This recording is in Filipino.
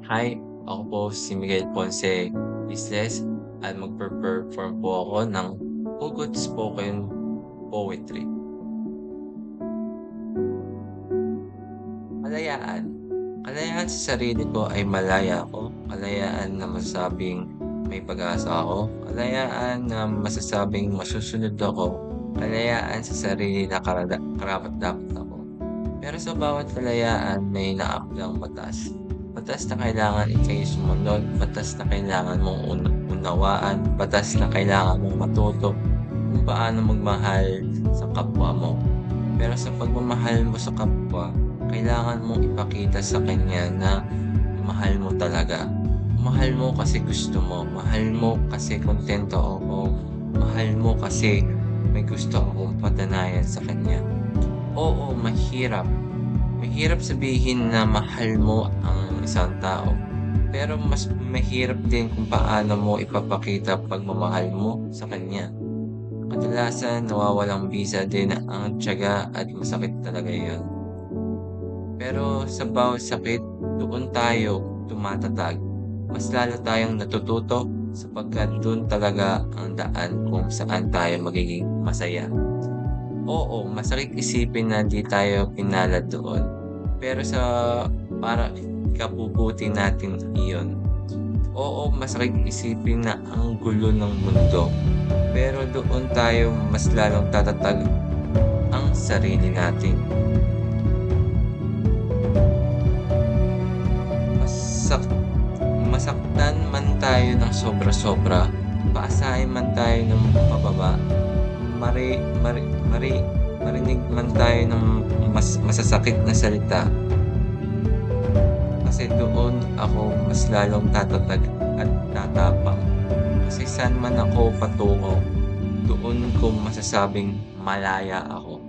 Hi, ako po si Miguel Ponce Isles at magpe-perform po ako ng Hugot Spoken Poetry. Kalayaan. Kalayaan sa sarili ko ay malaya ako. Kalayaan na masasabing may pag-asa ako. Kalayaan na masasabing masusunod ako. Kalayaan sa sarili na karapat-dapat ako. Pero sa bawat kalayaan may inaakdang batas. Batas na kailangan ika'y sumunod, batas na kailangan mong unawaan, batas na kailangan mong matuto kung paano magmahal sa kapwa mo. Pero sa pagmamahal mo sa kapwa, kailangan mong ipakita sa kanya na mahal mo talaga. Mahal mo kasi gusto mo, mahal mo kasi kontento ako, mahal mo kasi may gusto akong patanayan sa kanya. Oo, mahirap. Mahirap sabihin na mahal mo ang isang tao, pero mas mahirap din kung paano mo ipapakita pagmamahal mo sa kanya. Kadalasan nawawalang bisa din ang tiyaga at masakit talaga yun. Pero sa bawat sakit, doon tayo tumatatag. Mas lalo tayong natututo sapagkat doon talaga ang daan kung saan tayo magiging masaya. Oo, masakit isipin na di tayo pinalad doon. Pero para ikabubuti natin iyon. Oo, masakit isipin na ang gulo ng mundo. Pero doon tayo mas lalong tatatag ang sarili natin. Masak masaktan man tayo ng sobra-sobra, paasahin man tayo ng pababa, mari mari mari marinig man tayo ng masasakit na salita, kasi doon ako mas lalong tatatag at tatapang. Kasi saan man ako patungo, doon ko masasabing malaya ako.